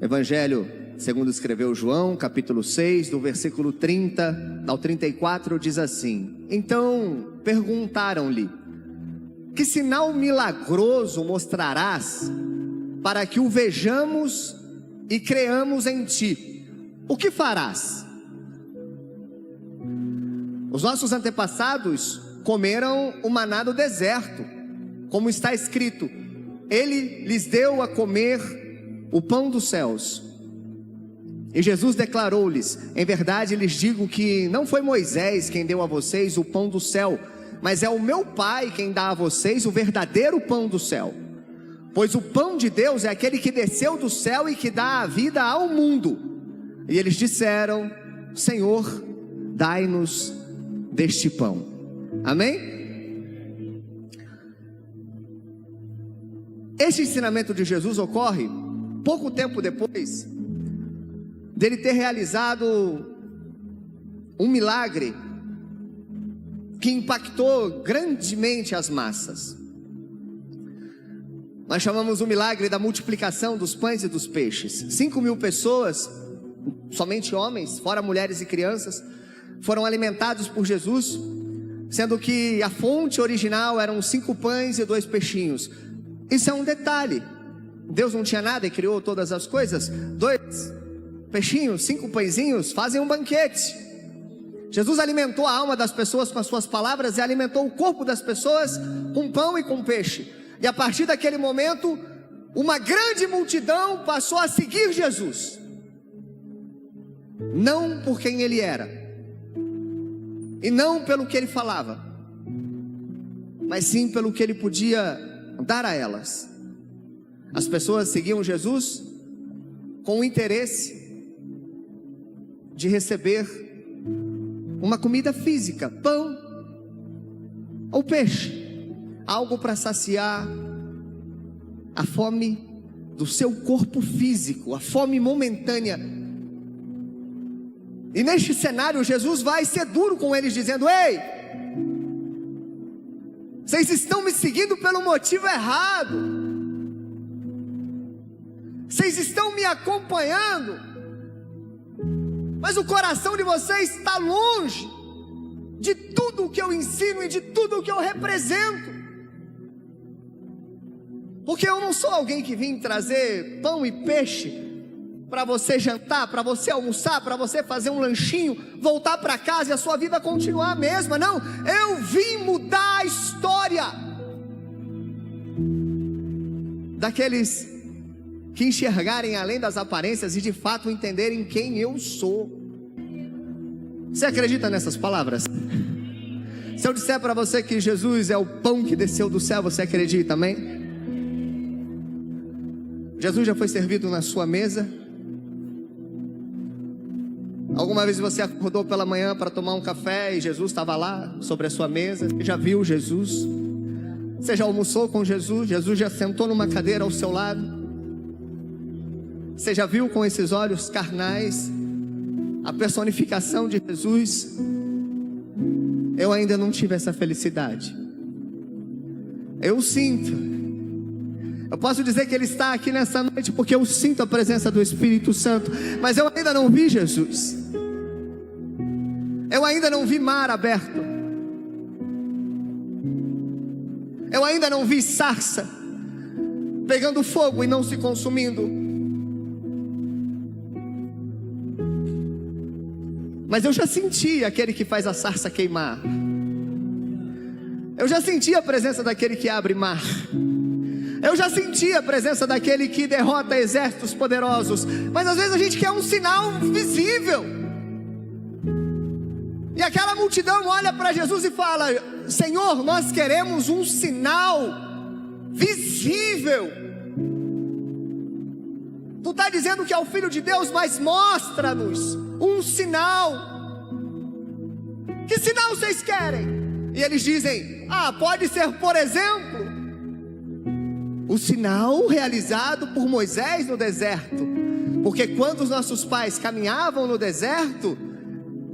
Evangelho segundo escreveu João, capítulo 6, do versículo 30 ao 34, diz assim: Então perguntaram-lhe: que sinal milagroso mostrarás para que o vejamos e creamos em ti? O que farás? Os nossos antepassados comeram o maná do deserto, como está escrito: Ele lhes deu a comer o pão dos céus. E Jesus declarou-lhes: em verdade lhes digo que não foi Moisés quem deu a vocês o pão do céu, mas é o meu Pai quem dá a vocês o verdadeiro pão do céu. Pois o pão de Deus é aquele que desceu do céu e que dá a vida ao mundo. E eles disseram: Senhor, dai-nos deste pão. Amém? Este ensinamento de Jesus ocorre pouco tempo depois dele ter realizado um milagre que impactou grandemente as massas. Nós chamamos o milagre da multiplicação dos pães e dos peixes. 5.000 pessoas, somente homens, fora mulheres e crianças, foram alimentados por Jesus, sendo que a fonte original eram 5 pães e 2 peixinhos. Isso é um detalhe. Deus não tinha nada e criou todas as coisas. 2 peixinhos, 5 pãezinhos fazem um banquete. Jesus alimentou a alma das pessoas com as suas palavras e alimentou o corpo das pessoas com pão e com peixe. E a partir daquele momento, uma grande multidão passou a seguir Jesus, não por quem ele era, e não pelo que ele falava, mas sim pelo que ele podia dar a elas. As pessoas seguiam Jesus com o interesse de receber uma comida física, pão ou peixe, algo para saciar a fome do seu corpo físico, a fome momentânea. E neste cenário Jesus vai ser duro com eles, dizendo: ei, vocês estão me seguindo pelo motivo errado, vocês estão me acompanhando, mas o coração de vocês está longe de tudo o que eu ensino e de tudo o que eu represento. Porque eu não sou alguém que vim trazer pão e peixe para você jantar, para você almoçar, para você fazer um lanchinho, voltar para casa e a sua vida continuar a mesma. Não, eu vim mudar a história daqueles que enxergarem além das aparências e de fato entenderem quem eu sou. Você acredita nessas palavras? Se eu disser para você que Jesus é o pão que desceu do céu, você acredita, amém? Jesus já foi servido na sua mesa? Alguma vez você acordou pela manhã para tomar um café e Jesus estava lá sobre a sua mesa? Você já viu Jesus? Você já almoçou com Jesus? Jesus já sentou numa cadeira ao seu lado? Você já viu com esses olhos carnais a personificação de Jesus? Eu ainda não tive essa felicidade. Eu sinto. Eu posso dizer que Ele está aqui nessa noite porque eu sinto a presença do Espírito Santo, mas eu ainda não vi Jesus. Eu ainda não vi mar aberto. Eu ainda não vi sarça pegando fogo e não se consumindo. Mas eu já senti aquele que faz a sarça queimar. Eu já senti a presença daquele que abre mar. Eu já senti a presença daquele que derrota exércitos poderosos. Mas às vezes a gente quer um sinal visível. E aquela multidão olha para Jesus e fala: Senhor, nós queremos um sinal visível. Tu está dizendo que é o Filho de Deus, mas mostra-nos um sinal. Que sinal vocês querem? E eles dizem: pode ser, por exemplo, o sinal realizado por Moisés no deserto. Porque quando os nossos pais caminhavam no deserto,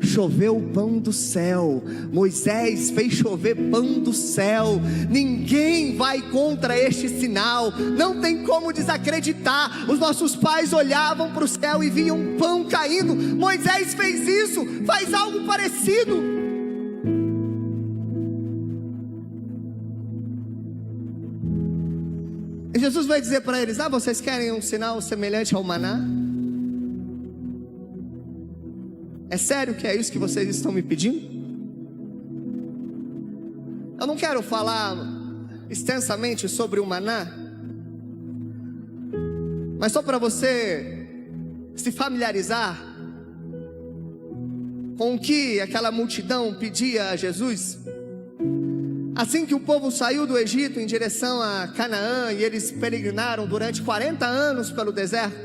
choveu pão do céu. Moisés fez chover pão do céu. Ninguém vai contra este sinal. Não tem como desacreditar. Os nossos pais olhavam para o céu e viam pão caindo. Moisés fez isso. Faz algo parecido. E Jesus vai dizer para eles: vocês querem um sinal semelhante ao maná? É sério que é isso que vocês estão me pedindo? Eu não quero falar extensamente sobre o maná, mas só para você se familiarizar com o que aquela multidão pedia a Jesus. Assim que o povo saiu do Egito em direção a Canaã e eles peregrinaram durante 40 anos pelo deserto,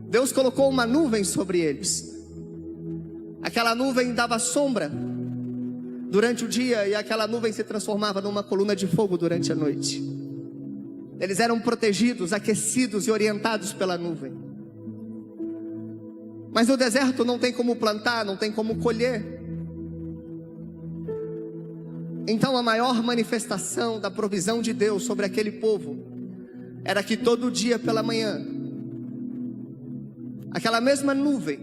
Deus colocou uma nuvem sobre eles. Aquela nuvem dava sombra durante o dia e aquela nuvem se transformava numa coluna de fogo durante a noite. Eles eram protegidos, aquecidos e orientados pela nuvem. Mas no deserto não tem como plantar, não tem como colher. Então a maior manifestação da provisão de Deus sobre aquele povo era que todo dia pela manhã, aquela mesma nuvem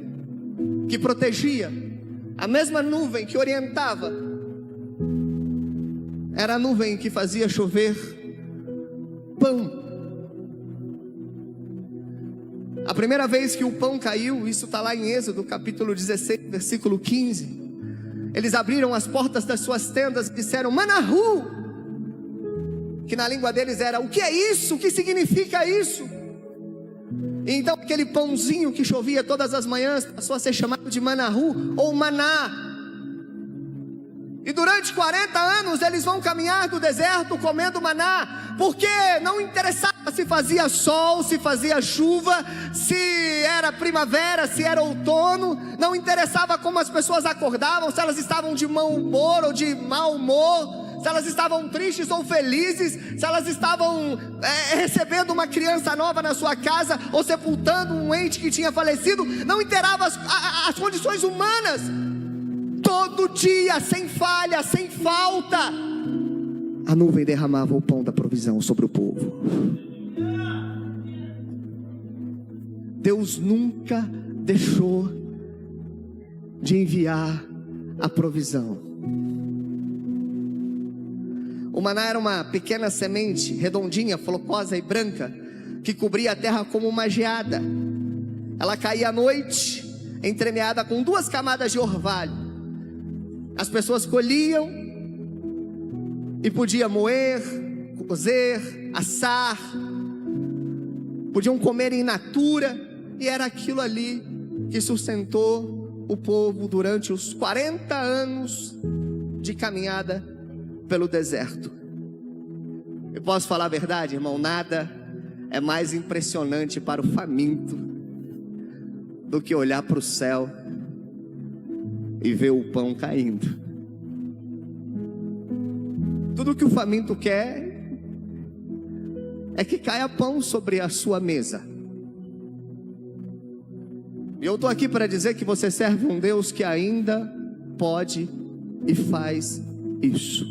que protegia, a mesma nuvem que orientava, era a nuvem que fazia chover pão. A primeira vez que o pão caiu, isso está lá em Êxodo capítulo 16, versículo 15. Eles abriram as portas das suas tendas e disseram Manahu, que na língua deles era: o que é isso? O que significa isso? E então aquele pãozinho que chovia todas as manhãs passou a ser chamado de Manahu ou maná. E durante 40 anos eles vão caminhar do deserto comendo maná, porque não interessava se fazia sol, se fazia chuva, se era primavera, se era outono. Não interessava como as pessoas acordavam, se elas estavam de bom humor ou de mau humor, se elas estavam tristes ou felizes, se elas estavam recebendo uma criança nova na sua casa ou sepultando um ente que tinha falecido. Não interessava as condições humanas. Todo dia, sem falha, sem falta, a nuvem derramava o pão da provisão sobre o povo. Deus nunca deixou de enviar a provisão. O maná era uma pequena semente, redondinha, flocosa e branca, que cobria a terra como uma geada. Ela caía à noite, entremeada com 2 camadas de orvalho. As pessoas colhiam e podiam moer, cozer, assar, podiam comer in natura, e era aquilo ali que sustentou o povo durante os 40 anos de caminhada pelo deserto. Eu posso falar a verdade, irmão? Nada é mais impressionante para o faminto do que olhar para o céu e ver o pão caindo. Tudo que o faminto quer é que caia pão sobre a sua mesa. E eu estou aqui para dizer que você serve um Deus que ainda pode e faz isso.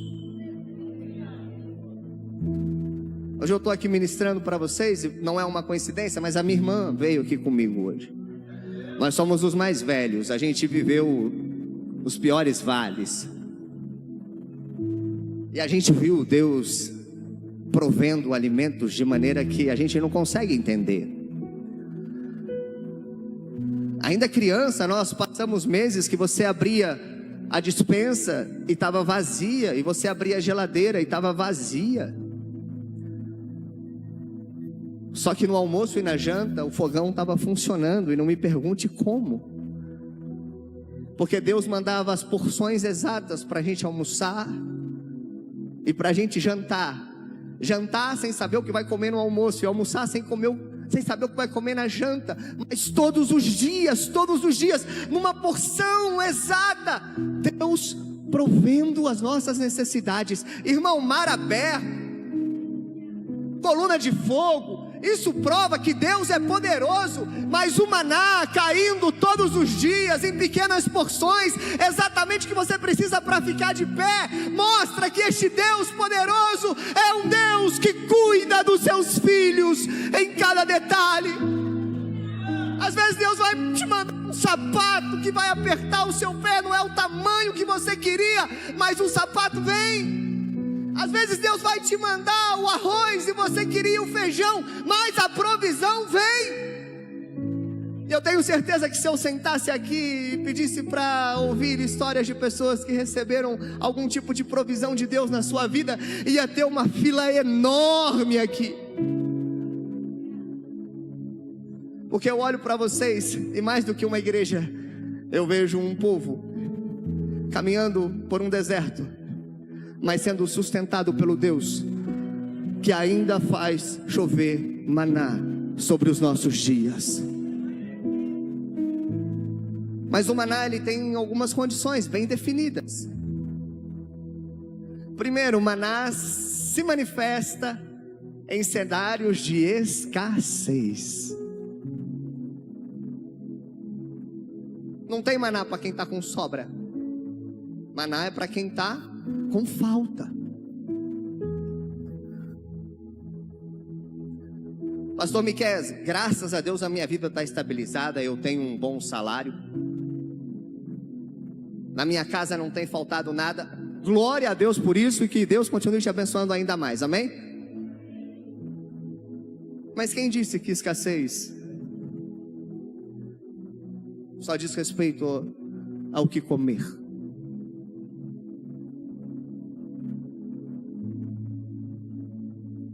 Hoje eu estou aqui ministrando para vocês, e não é uma coincidência, mas a minha irmã veio aqui comigo hoje. Nós somos os mais velhos, a gente viveu os piores vales. E a gente viu Deus provendo alimentos de maneira que a gente não consegue entender. Ainda criança, nós passamos meses que você abria a despensa e estava vazia, e você abria a geladeira e estava vazia. Só que no almoço e na janta o fogão estava funcionando, e não me pergunte como, porque Deus mandava as porções exatas para a gente almoçar e para a gente jantar. Jantar sem saber o que vai comer no almoço, e almoçar sem saber o que vai comer na janta, mas todos os dias, numa porção exata, Deus provendo as nossas necessidades. Irmão, mar aberto, coluna de fogo, Isso prova que Deus é poderoso, mas o maná caindo todos os dias em pequenas porções, exatamente o que você precisa para ficar de pé, mostra que este Deus poderoso é um Deus que cuida dos seus filhos em cada detalhe. Às vezes Deus vai te mandar um sapato que vai apertar o seu pé, não é o tamanho que você queria, mas o sapato vem. Às vezes Deus vai te mandar o arroz e você queria o feijão, mas a provisão vem. E eu tenho certeza que se eu sentasse aqui e pedisse para ouvir histórias de pessoas que receberam algum tipo de provisão de Deus na sua vida, ia ter uma fila enorme aqui. Porque eu olho para vocês e mais do que uma igreja, eu vejo um povo caminhando por um deserto, mas sendo sustentado pelo Deus que ainda faz chover maná sobre os nossos dias. Mas o maná, ele tem algumas condições bem definidas. Primeiro, o maná se manifesta em cenários de escassez. Não tem maná para quem está com sobra. Maná é para quem está com falta. Pastor Miquel, graças a Deus a minha vida está estabilizada, eu tenho um bom salário, na minha casa não tem faltado nada. Glória a Deus por isso, e que Deus continue te abençoando ainda mais, amém? Mas quem disse que escassez só diz respeito ao que comer?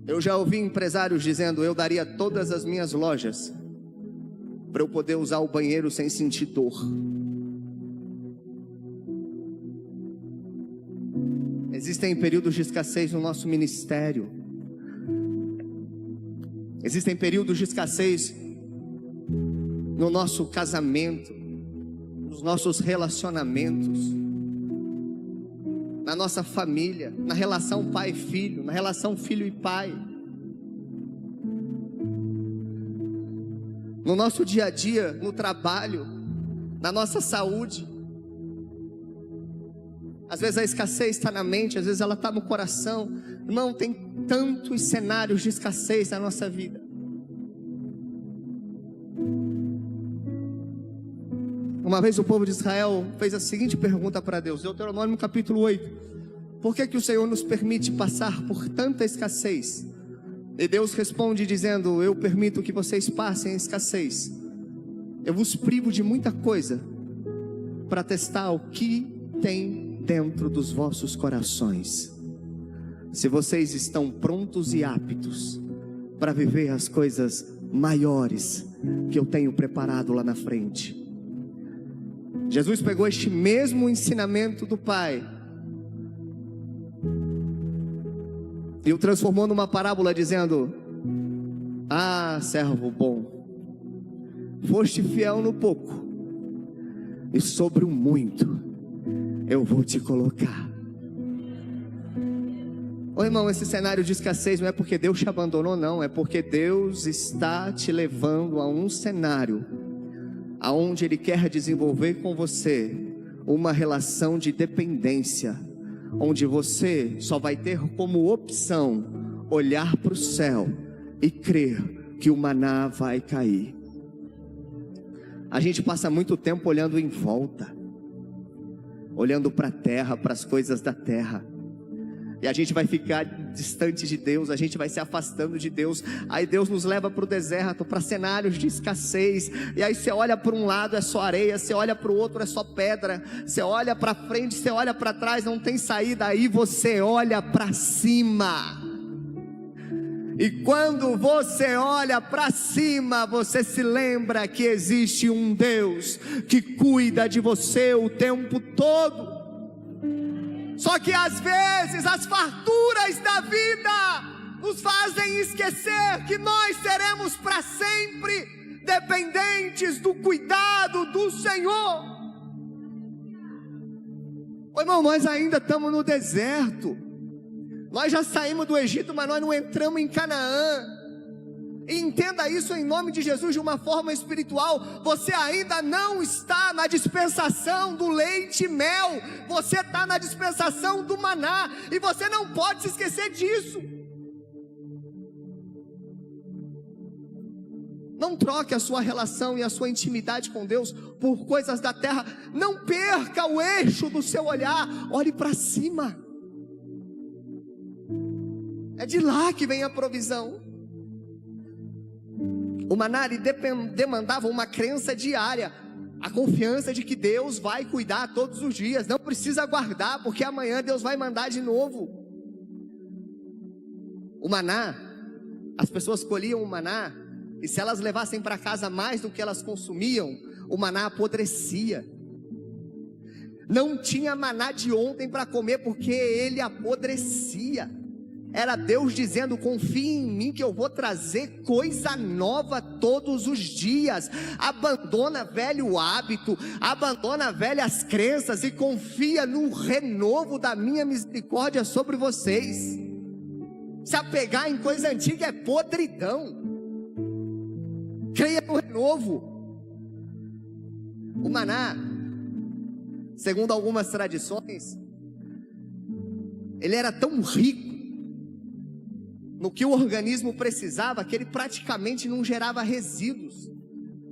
Eu já ouvi empresários dizendo: eu daria todas as minhas lojas para eu poder usar o banheiro sem sentir dor. Existem períodos de escassez no nosso ministério. Existem períodos de escassez no nosso casamento, nos nossos relacionamentos, na nossa família, na relação pai e filho, na relação filho e pai, no nosso dia a dia, no trabalho, na nossa saúde. Às vezes a escassez está na mente, às vezes ela está no coração. Irmão, tem tantos cenários de escassez na nossa vida. Uma vez o povo de Israel fez a seguinte pergunta para Deus, Deuteronômio capítulo 8: por que o Senhor nos permite passar por tanta escassez? E Deus responde dizendo: eu permito que vocês passem a escassez, eu vos privo de muita coisa, para testar o que tem dentro dos vossos corações, se vocês estão prontos e aptos para viver as coisas maiores que eu tenho preparado lá na frente. Jesus pegou este mesmo ensinamento do Pai e o transformou numa parábola dizendo: ah, servo bom, foste fiel no pouco, e sobre o muito eu vou te colocar. Ô irmão, esse cenário de escassez não é porque Deus te abandonou, não. É porque Deus está te levando a um cenário aonde Ele quer desenvolver com você uma relação de dependência, onde você só vai ter como opção olhar para o céu e crer que o maná vai cair. A gente passa muito tempo olhando em volta, olhando para a terra, para as coisas da terra, e a gente vai ficar distante de Deus, a gente vai se afastando de Deus. Aí Deus nos leva para o deserto, para cenários de escassez, e aí você olha para um lado é só areia, você olha para o outro é só pedra, você olha para frente, você olha para trás, não tem saída. Aí você olha para cima, e quando você olha para cima, você se lembra que existe um Deus que cuida de você o tempo todo. Só que às vezes as farturas da vida nos fazem esquecer que nós seremos para sempre dependentes do cuidado do Senhor. Ô irmão, nós ainda estamos no deserto. Nós já saímos do Egito, mas nós não entramos em Canaã. E entenda isso em nome de Jesus de uma forma espiritual. Você ainda não está na dispensação do leite e mel. Você está na dispensação do maná. E você não pode se esquecer disso. Não troque a sua relação e a sua intimidade com Deus por coisas da terra. Não perca o eixo do seu olhar. Olhe para cima. É de lá que vem a provisão. O maná demandava uma crença diária, a confiança de que Deus vai cuidar todos os dias. Não precisa aguardar, porque amanhã Deus vai mandar de novo. O maná, as pessoas colhiam o maná, e se elas levassem para casa mais do que elas consumiam, o maná apodrecia. Não tinha maná de ontem para comer, porque ele apodrecia. Era Deus dizendo: confie em mim que eu vou trazer coisa nova todos os dias. Abandona velho hábito, abandona velhas crenças e confia no renovo da minha misericórdia sobre vocês. Se apegar em coisa antiga é podridão. Creia no renovo. O maná, segundo algumas tradições, ele era tão rico no que o organismo precisava, que ele praticamente não gerava resíduos.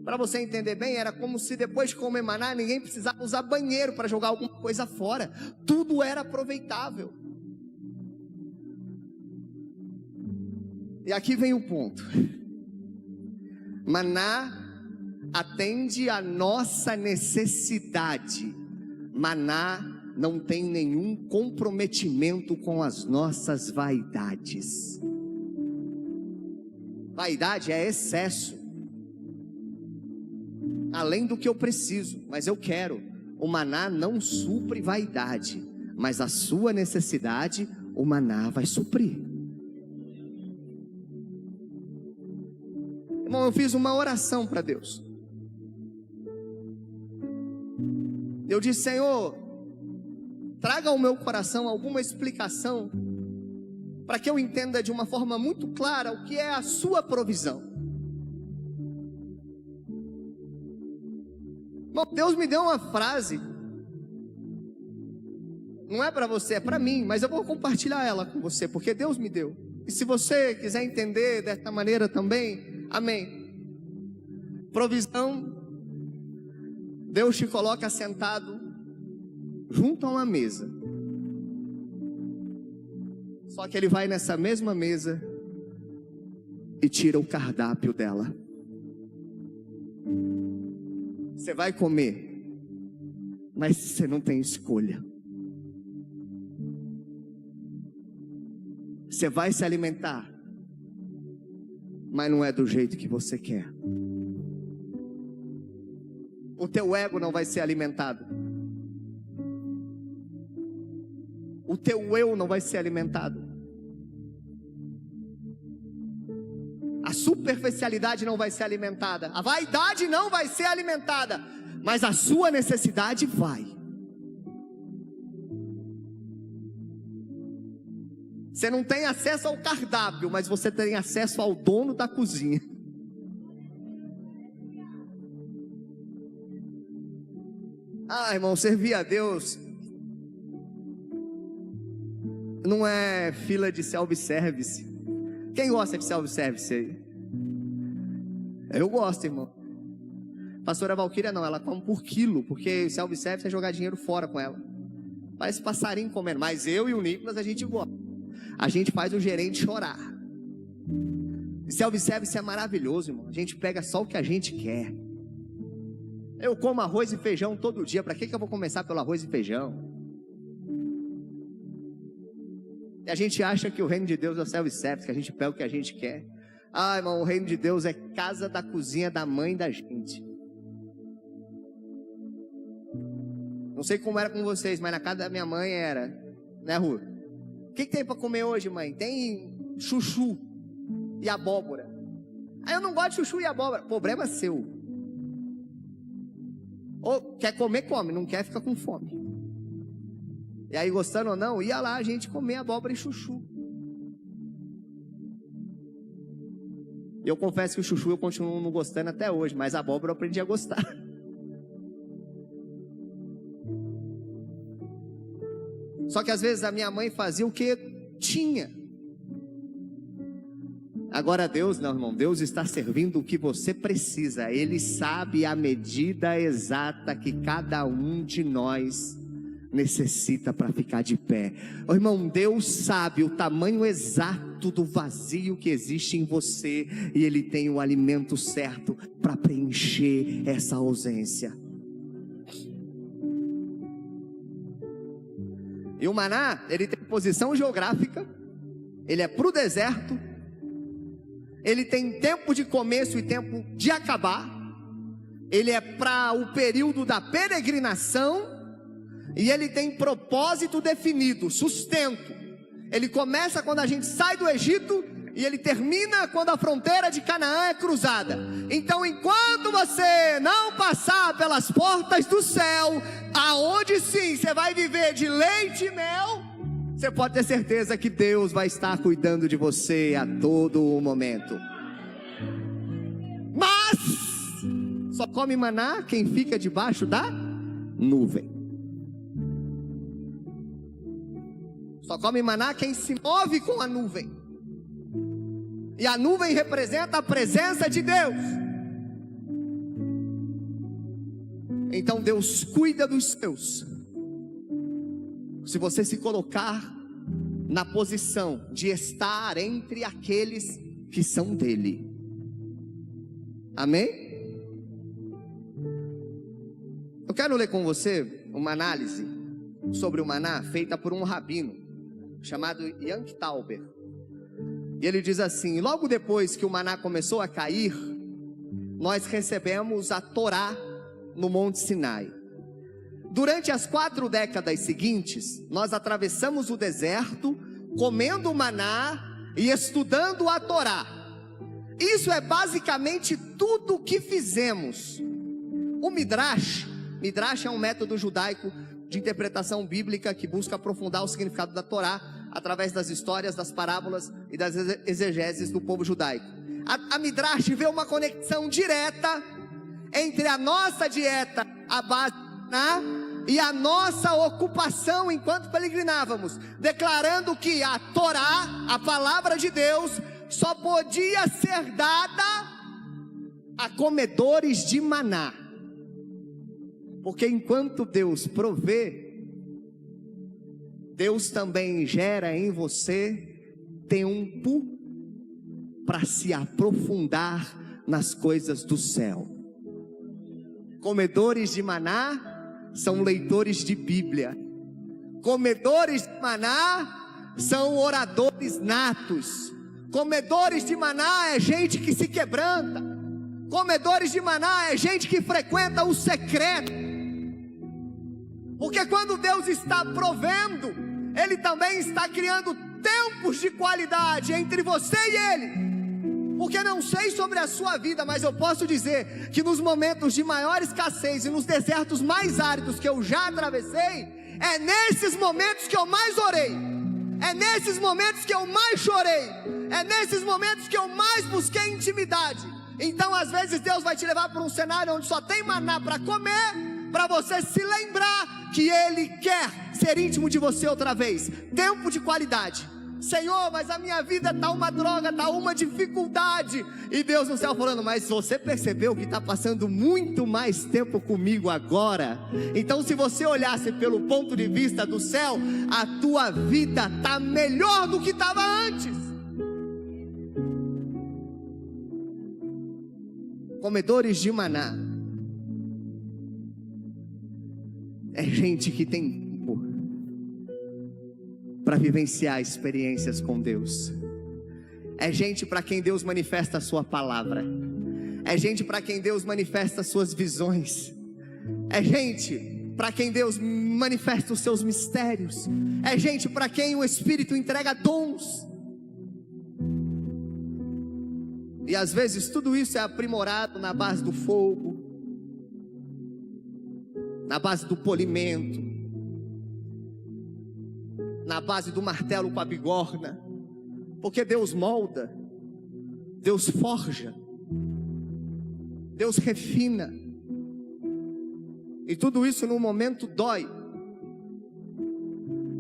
Para você entender bem, era como se depois de comer maná, ninguém precisava usar banheiro para jogar alguma coisa fora. Tudo era aproveitável. E aqui vem o ponto. Maná atende a nossa necessidade. Maná não tem nenhum comprometimento com as nossas vaidades. Vaidade é excesso, além do que eu preciso, mas eu quero. O maná não supre vaidade, mas a sua necessidade, o maná vai suprir. Irmão, eu fiz uma oração para Deus. Eu disse: Senhor, traga ao meu coração alguma explicação, para que eu entenda de uma forma muito clara o que é a sua provisão. Bom, Deus me deu uma frase, não é para você, é para mim, mas eu vou compartilhar ela com você, porque Deus me deu. E se você quiser entender dessa maneira também, amém. Provisão, Deus te coloca sentado junto a uma mesa. Só que Ele vai nessa mesma mesa e tira o cardápio dela. Você vai comer, mas você não tem escolha. Você vai se alimentar, mas não é do jeito que você quer. O teu ego não vai ser alimentado. O teu eu não vai ser alimentado. A superficialidade não vai ser alimentada. A vaidade não vai ser alimentada. Mas a sua necessidade vai. Você não tem acesso ao cardápio, mas você tem acesso ao dono da cozinha. Ah, irmão, servir a Deus não é fila de self-service. Quem gosta de self-service aí? Eu gosto, irmão. Pastora Valquíria não, ela come por quilo, porque self-service é jogar dinheiro fora com ela. Parece passarinho comendo. Mas eu e o Nicolas, a gente gosta. A gente faz o gerente chorar. E self-service é maravilhoso, irmão. A gente pega só o que a gente quer. Eu como arroz e feijão todo dia. Para que eu vou começar pelo arroz e feijão? E a gente acha que o reino de Deus é o self-service, que a gente pega o que a gente quer. Ah, irmão, o reino de Deus é casa da cozinha da mãe da gente. Não sei como era com vocês, mas na casa da minha mãe era, né, Ru? O que tem para comer hoje, mãe? Tem chuchu e abóbora. Aí eu não gosto de chuchu e abóbora. Problema seu. Ou quer comer, come. Não quer, fica com fome. E aí, gostando ou não, ia lá a gente comer abóbora e chuchu. E eu confesso que o chuchu eu continuo não gostando até hoje, mas a abóbora eu aprendi a gostar. Só que às vezes a minha mãe fazia o que tinha. Agora Deus, não, irmão, Deus está servindo o que você precisa. Ele sabe a medida exata que cada um de nós necessita para ficar de pé. Oh, irmão, Deus sabe o tamanho exato do vazio que existe em você, e Ele tem o alimento certo para preencher essa ausência. E o maná, ele tem posição geográfica, ele é para o deserto, ele tem tempo de começo e tempo de acabar, ele é para o período da peregrinação, e ele tem propósito definido, sustento. Ele começa quando a gente sai do Egito, e ele termina quando a fronteira de Canaã é cruzada. Então, enquanto você não passar pelas portas do céu, aonde sim você vai viver de leite e mel, você pode ter certeza que Deus vai estar cuidando de você a todo momento. Mas só come maná quem fica debaixo da nuvem. Só come maná quem se move com a nuvem. E a nuvem representa a presença de Deus. Então Deus cuida dos seus. Se você se colocar na posição de estar entre aqueles que são dele. Amém? Eu quero ler com você uma análise sobre o maná feita por um rabino chamado Yank Tauber. E ele diz assim: logo depois que o maná começou a cair, nós recebemos a Torá no Monte Sinai. Durante as 4 décadas seguintes, nós atravessamos o deserto, comendo o maná e estudando a Torá. Isso é basicamente tudo o que fizemos. O Midrash é um método judaico de interpretação bíblica que busca aprofundar o significado da Torá através das histórias, das parábolas e das exegeses do povo judaico. A Midrash vê uma conexão direta entre a nossa dieta, a base e a nossa ocupação enquanto peregrinávamos, declarando que a Torá, a palavra de Deus, só podia ser dada a comedores de maná. Porque enquanto Deus provê, Deus também gera em você tempo para se aprofundar nas coisas do céu. Comedores de maná são leitores de Bíblia. Comedores de maná são oradores natos. Comedores de maná é gente que se quebranta. Comedores de maná é gente que frequenta o secreto. Porque quando Deus está provendo, Ele também está criando tempos de qualidade entre você e Ele. Porque não sei sobre a sua vida, mas eu posso dizer que nos momentos de maior escassez e nos desertos mais áridos que eu já atravessei, é nesses momentos que eu mais orei, é nesses momentos que eu mais chorei, é nesses momentos que eu mais busquei intimidade. Então às vezes Deus vai te levar para um cenário onde só tem maná para comer, para você se lembrar que Ele quer ser íntimo de você outra vez. Tempo de qualidade. Senhor, mas a minha vida está uma droga, está uma dificuldade. E Deus no céu falando: mas você percebeu que está passando muito mais tempo comigo agora? Então se você olhasse pelo ponto de vista do céu, a tua vida está melhor do que estava antes. Comedores de maná é gente que tem tempo para vivenciar experiências com Deus. É gente para quem Deus manifesta a sua palavra. É gente para quem Deus manifesta as suas visões. É gente para quem Deus manifesta os seus mistérios. É gente para quem o Espírito entrega dons. E às vezes tudo isso é aprimorado na base do fogo, na base do polimento, na base do martelo com a bigorna. Porque Deus molda, Deus forja, Deus refina, e tudo isso num momento dói,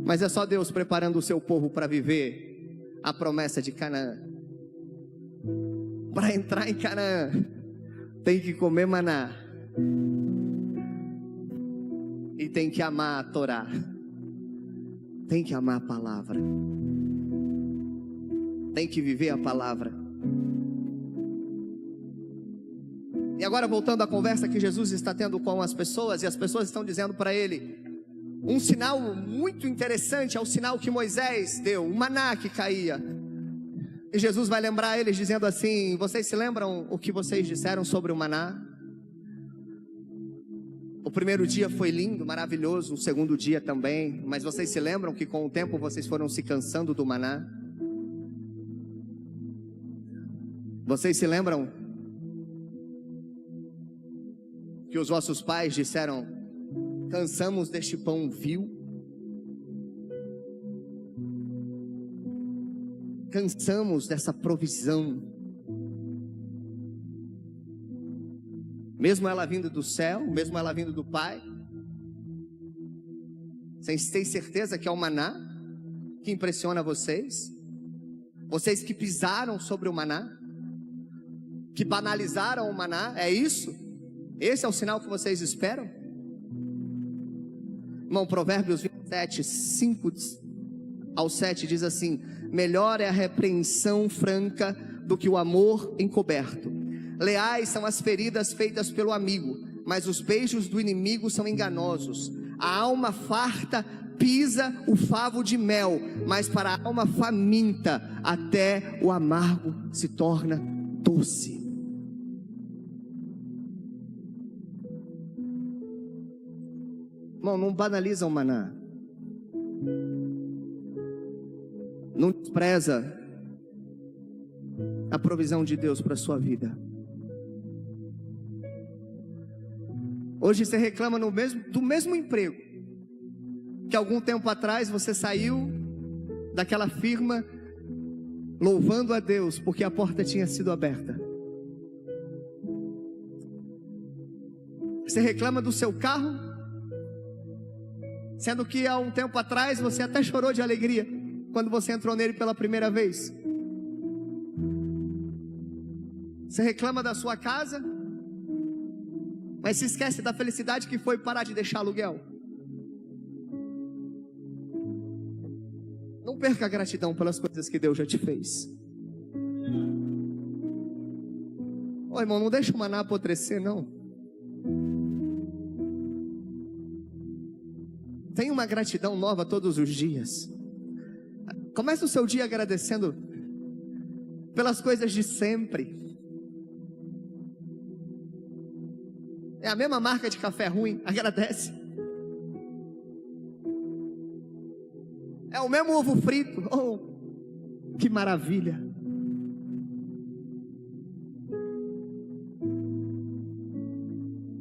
mas é só Deus preparando o seu povo para viver a promessa de Canaã. Para entrar em Canaã, tem que comer maná, e tem que amar a Torá, tem que amar a palavra, tem que viver a palavra. E agora voltando à conversa que Jesus está tendo com as pessoas, e as pessoas estão dizendo para ele, um sinal muito interessante é o sinal que Moisés deu, o maná que caía. E Jesus vai lembrar eles dizendo assim: vocês se lembram o que vocês disseram sobre o maná? O primeiro dia foi lindo, maravilhoso, o segundo dia também, mas vocês se lembram que com o tempo vocês foram se cansando do maná? Vocês se lembram que os vossos pais disseram: cansamos deste pão vil, cansamos dessa provisão, mesmo ela vindo do céu, mesmo ela vindo do Pai? Vocês têm certeza que é o maná que impressiona vocês? Vocês que pisaram sobre o maná, que banalizaram o maná, é isso? Esse é o sinal que vocês esperam? Irmão, Provérbios 27, 5 ao 7 diz assim: melhor é a repreensão franca do que o amor encoberto. Leais são as feridas feitas pelo amigo, mas os beijos do inimigo são enganosos. A alma farta pisa o favo de mel, mas para a alma faminta até o amargo se torna doce. Irmão, não banaliza o maná, não despreza a provisão de Deus para a sua vida. Hoje você reclama do mesmo emprego que algum tempo atrás você saiu daquela firma louvando a Deus porque a porta tinha sido aberta. Você reclama do seu carro, sendo que há um tempo atrás você até chorou de alegria quando você entrou nele pela primeira vez. Você reclama da sua casa, mas se esquece da felicidade que foi parar de deixar aluguel. Não perca a gratidão pelas coisas que Deus já te fez. Ô irmão, não deixa o maná apodrecer não. Tenha uma gratidão nova todos os dias. Comece o seu dia agradecendo pelas coisas de sempre. É a mesma marca de café ruim, agradece. É o mesmo ovo frito, oh, que maravilha.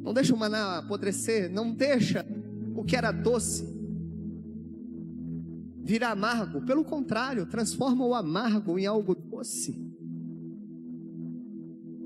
Não deixa o maná apodrecer, não deixa o que era doce virar amargo. Pelo contrário, transforma o amargo em algo doce.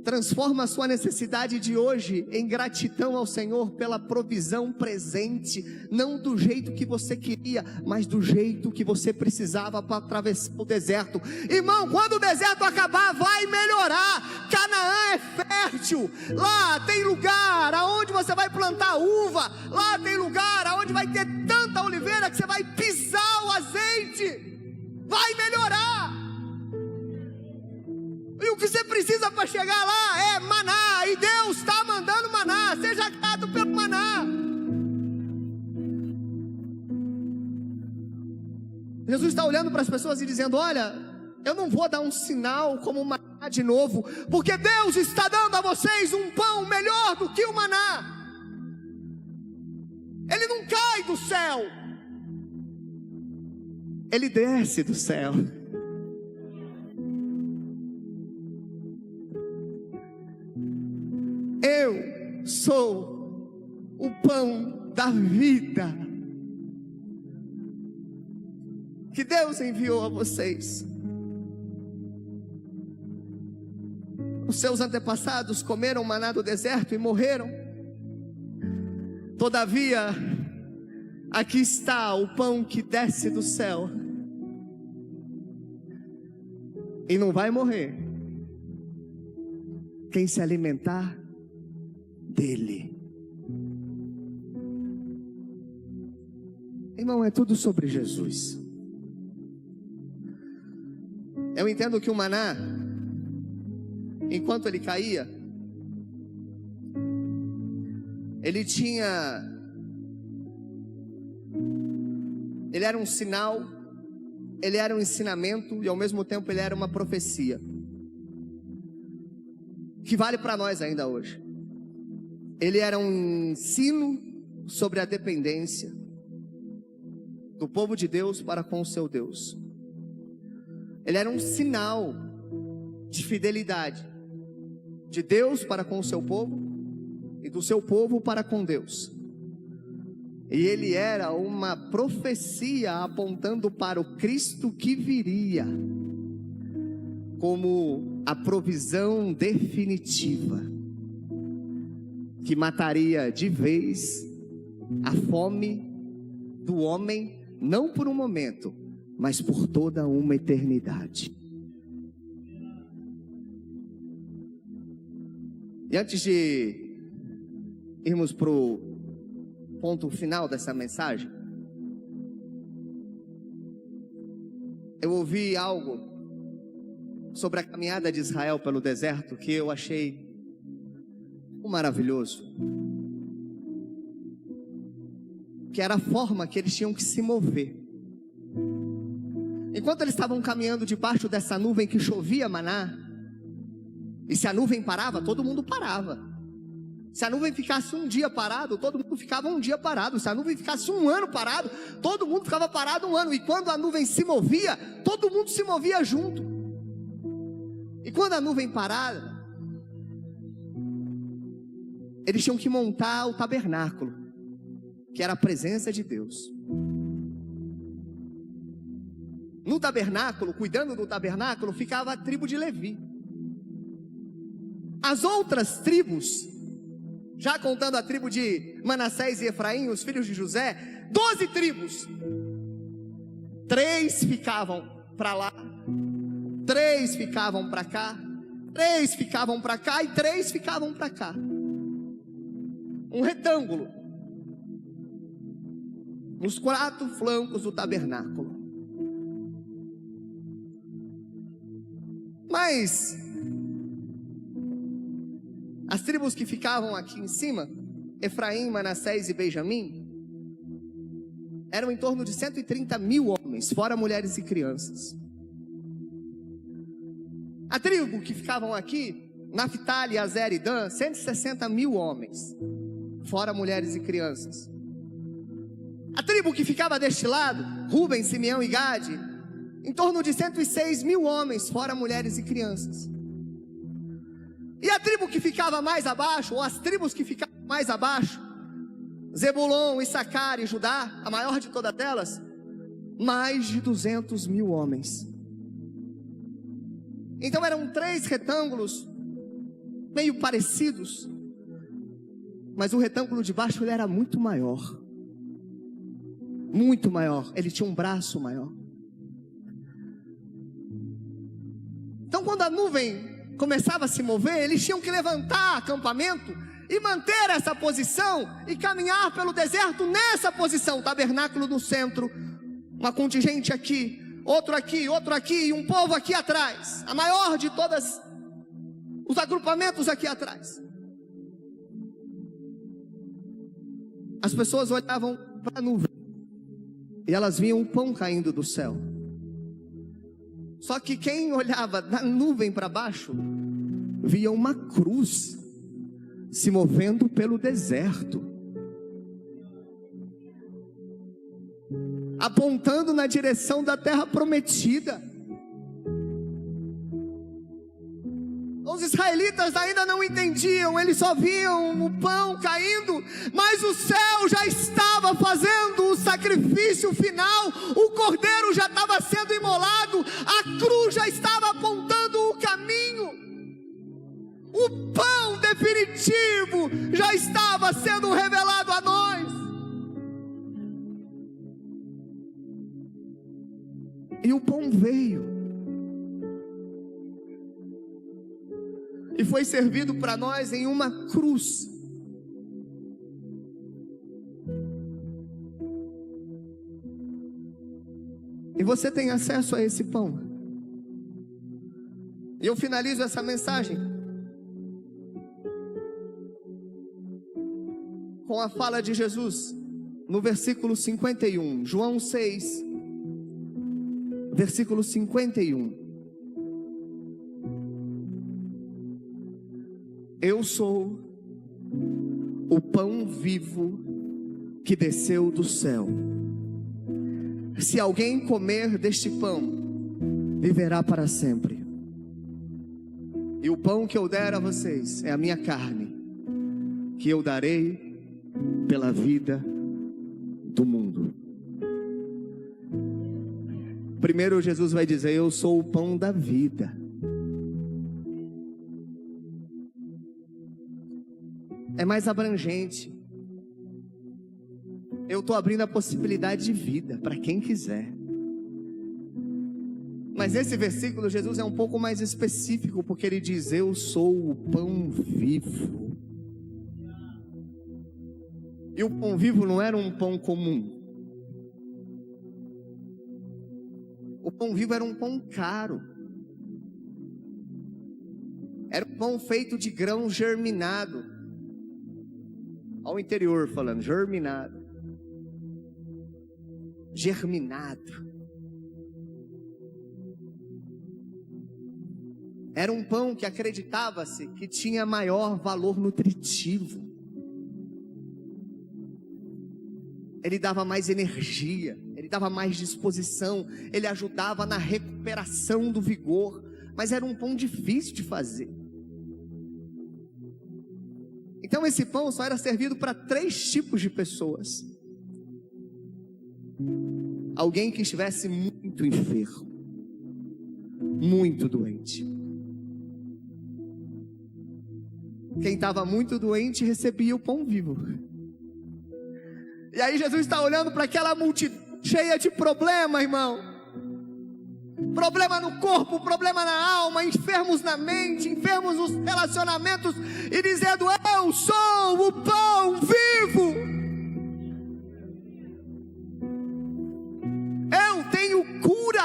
Transforma a sua necessidade de hoje em gratidão ao Senhor pela provisão presente, não do jeito que você queria, mas do jeito que você precisava para atravessar o deserto. Irmão, quando o deserto acabar, vai melhorar. Canaã é fértil, lá tem lugar aonde você vai plantar uva, lá tem lugar aonde vai ter tanta oliveira que você vai pisar o azeite, vai melhorar. E o que você precisa para chegar lá é maná. E Deus está mandando maná. Seja grato pelo maná. Jesus está olhando para as pessoas e dizendo: olha, eu não vou dar um sinal como o maná de novo, porque Deus está dando a vocês um pão melhor do que o maná. Ele não cai do céu, ele desce do céu. Eu sou o pão da vida que Deus enviou a vocês. Os seus antepassados comeram maná do deserto e morreram. Todavia, aqui está o pão que desce do céu. E não vai morrer quem se alimentar dele. Irmão, é tudo sobre Jesus. Eu entendo que o maná, enquanto ele caía, ele era um sinal, ele era um ensinamento e ao mesmo tempo ele era uma profecia, que vale para nós ainda hoje. Ele era um ensino sobre a dependência do povo de Deus para com o seu Deus. Ele era um sinal de fidelidade de Deus para com o seu povo e do seu povo para com Deus. E ele era uma profecia apontando para o Cristo que viria como a provisão definitiva, que mataria de vez a fome do homem, não por um momento, mas por toda uma eternidade. E antes de irmos para o ponto final dessa mensagem, eu ouvi algo sobre a caminhada de Israel pelo deserto que eu achei maravilhoso, que era a forma que eles tinham que se mover. Enquanto eles estavam caminhando debaixo dessa nuvem que chovia maná, e se a nuvem parava, todo mundo parava. Se a nuvem ficasse um dia parado, todo mundo ficava um dia parado. Se a nuvem ficasse um ano parado, todo mundo ficava parado um ano. E quando a nuvem se movia, todo mundo se movia junto. E quando a nuvem parava, eles tinham que montar o tabernáculo, que era a presença de Deus. No tabernáculo, cuidando do tabernáculo, ficava a tribo de Levi. As outras tribos, já contando a tribo de Manassés e Efraim, os filhos de José, 12 tribos. 3 ficavam para lá, 3 ficavam para cá, 3 ficavam para cá e 3 ficavam para cá. Um retângulo nos 4 flancos do tabernáculo. Mas as tribos que ficavam aqui em cima, Efraim, Manassés e Benjamim, eram em torno de 130 mil homens, fora mulheres e crianças. A tribo que ficavam aqui, Naftali, Azer e Dan, 160 mil homens, fora mulheres e crianças. A tribo que ficava deste lado, Ruben, Simeão e Gade, em torno de 106 mil homens, fora mulheres e crianças. E a tribo que ficava mais abaixo, ou as tribos que ficavam mais abaixo, Zebulon, Issacar e Judá, a maior de todas elas, mais de 200 mil homens. Então eram 3 retângulos, meio parecidos, mas o retângulo de baixo ele era muito maior. Muito maior, ele tinha um braço maior. Então quando a nuvem começava a se mover, eles tinham que levantar acampamento e manter essa posição e caminhar pelo deserto nessa posição. Tabernáculo no centro, uma contingente aqui, outro aqui e um povo aqui atrás, a maior de todas os agrupamentos aqui atrás. As pessoas olhavam para a nuvem e elas viam o pão caindo do céu. Só que quem olhava da nuvem para baixo via uma cruz se movendo pelo deserto, apontando na direção da terra prometida. Os israelitas ainda não entendiam, eles só viam o pão caindo, mas o céu já estava fazendo o sacrifício final, o cordeiro já estava sendo imolado, a cruz já estava apontando o caminho. O pão definitivo já estava sendo revelado a nós. E o pão veio. E foi servido para nós em uma cruz. E você tem acesso a esse pão. E eu finalizo essa mensagem com a fala de Jesus no versículo 51, João 6, versículo 51. Eu sou o pão vivo que desceu do céu. Se alguém comer deste pão, viverá para sempre. E o pão que eu der a vocês é a minha carne, que eu darei pela vida do mundo. Primeiro Jesus vai dizer: eu sou o pão da vida. É mais abrangente. Eu estou abrindo a possibilidade de vida para quem quiser. Mas nesse versículo Jesus é um pouco mais específico, porque ele diz: eu sou o pão vivo. E o pão vivo não era um pão comum. O pão vivo era um pão caro. Era um pão feito de grão germinado. Ao interior falando, germinado. Era um pão que acreditava-se que tinha maior valor nutritivo. Ele dava mais energia, ele dava mais disposição, ele ajudava na recuperação do vigor. Mas era um pão difícil de fazer. Então esse pão só era servido para 3 tipos de pessoas. Alguém que estivesse muito enfermo, muito doente. Quem estava muito doente recebia o pão vivo. E aí Jesus está olhando para aquela multidão cheia de problema, irmão. Problema no corpo, problema na alma, enfermos na mente, enfermos nos relacionamentos, e dizendo: eu sou o pão vivo. Eu tenho cura.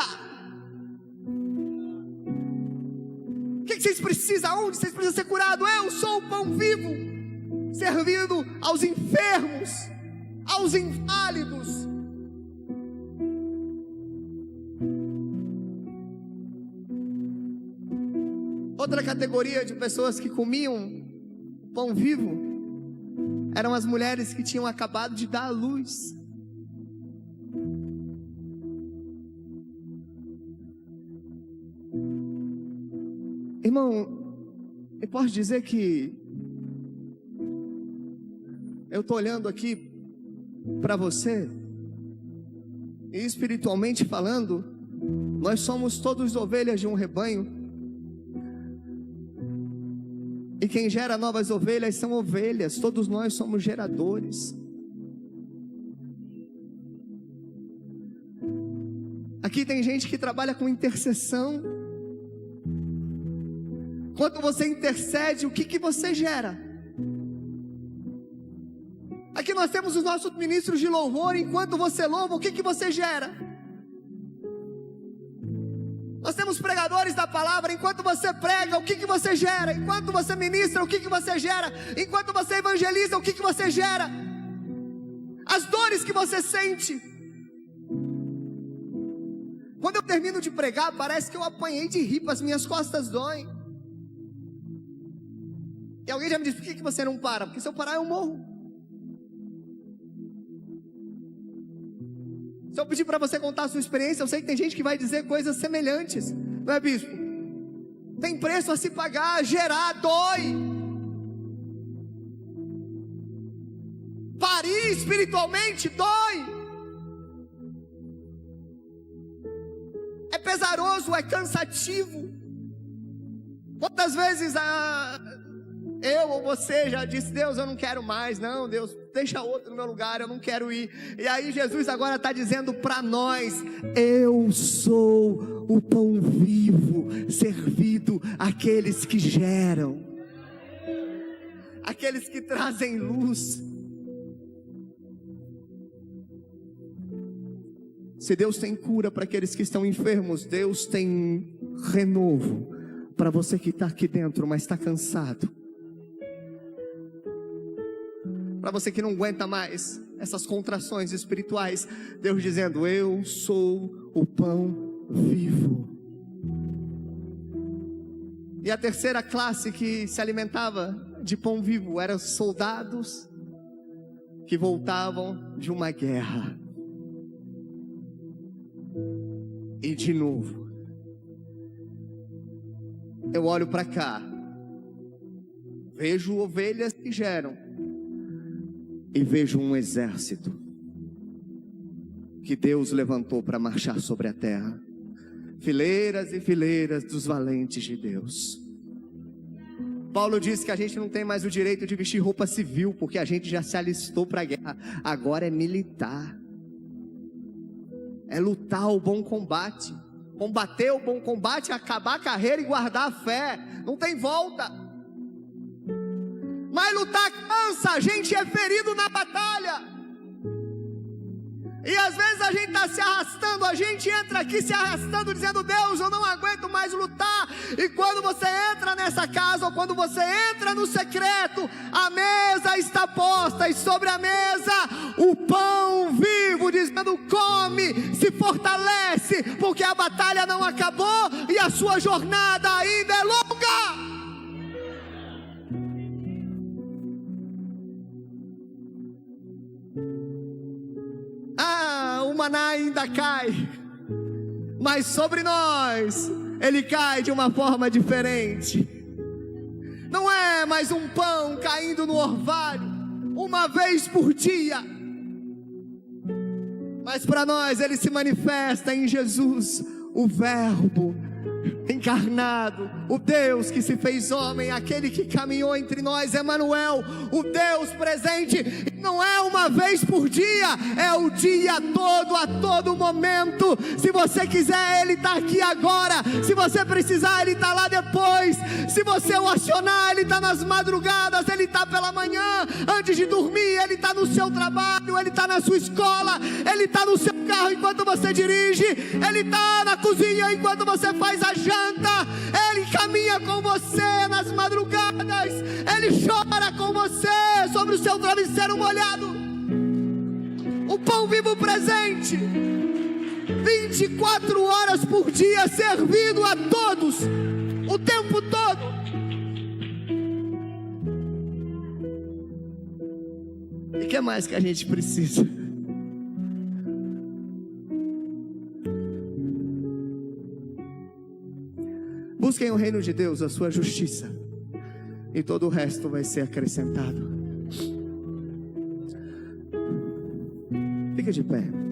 O que vocês precisam? Onde vocês precisam ser curados? Eu sou o pão vivo, servindo aos enfermos, aos inválidos. Outra categoria de pessoas que comiam pão vivo eram as mulheres que tinham acabado de dar à luz. Irmão, eu posso dizer que eu estou olhando aqui para você, e espiritualmente falando, nós somos todos ovelhas de um rebanho. E quem gera novas ovelhas são ovelhas. Todos nós somos geradores. Aqui tem gente que trabalha com intercessão. Quando você intercede, o que você gera? Aqui nós temos os nossos ministros de louvor. Enquanto você louva, o que você gera? Nós temos pregadores da palavra. Enquanto você prega, o que você gera? Enquanto você ministra, o que você gera? Enquanto você evangeliza, o que você gera? As dores que você sente. Quando eu termino de pregar, parece que eu apanhei de rir, as minhas costas doem. E alguém já me disse: por que você não para? Porque se eu parar eu morro. Se eu pedir para você contar a sua experiência, eu sei que tem gente que vai dizer coisas semelhantes. Não é, bispo? Tem preço a se pagar, gerar, dói. Parir espiritualmente dói. É pesaroso, é cansativo. Quantas vezes Eu ou você já disse: Deus, eu não quero mais. Não, Deus, deixa outro no meu lugar, eu não quero ir. E aí Jesus agora está dizendo para nós: eu sou o pão vivo, servido àqueles que geram, aqueles que trazem luz. Se Deus tem cura para aqueles que estão enfermos, Deus tem renovo para você que está aqui dentro, mas está cansado. Para você que não aguenta mais essas contrações espirituais, Deus dizendo: eu sou o pão vivo. E a terceira classe que se alimentava de pão vivo eram os soldados que voltavam de uma guerra. E de novo, eu olho para cá, vejo ovelhas que geram, e vejo um exército que Deus levantou para marchar sobre a terra. Fileiras e fileiras dos valentes de Deus. Paulo diz que a gente não tem mais o direito de vestir roupa civil, porque a gente já se alistou para a guerra. Agora é militar. É lutar o bom combate. Combater o bom combate, acabar a carreira e guardar a fé. Não tem volta. Mas lutar cansa, a gente é ferido na batalha. E às vezes a gente está se arrastando, a gente entra aqui se arrastando, dizendo: Deus, eu não aguento mais lutar. E quando você entra nessa casa, ou quando você entra no secreto, a mesa está posta, e sobre a mesa o pão vivo, dizendo: come, se fortalece, porque a batalha não acabou e a sua jornada ainda é longa. O maná ainda cai, mas sobre nós ele cai de uma forma diferente. Não é mais um pão caindo no orvalho uma vez por dia, mas para nós ele se manifesta em Jesus, o Verbo encarnado, o Deus que se fez homem, aquele que caminhou entre nós, Emanuel, o Deus presente. Não é uma vez por dia, é o dia todo, a todo momento. Se você quiser, ele está aqui agora. Se você precisar, ele está lá depois. Se você o acionar, ele está nas madrugadas, ele está pela manhã, antes de dormir, ele está no seu trabalho, ele está na sua escola, ele está no seu carro enquanto você dirige, ele está na cozinha enquanto você faz a janta, ele caminha com você nas madrugadas, ele chora com você sobre o seu travesseiro molhado. O pão vivo presente, 24 horas por dia, servindo a todos, o tempo todo. E o que mais que a gente precisa? Busquem o reino de Deus, a sua justiça, e todo o resto vai ser acrescentado. Fica de pé.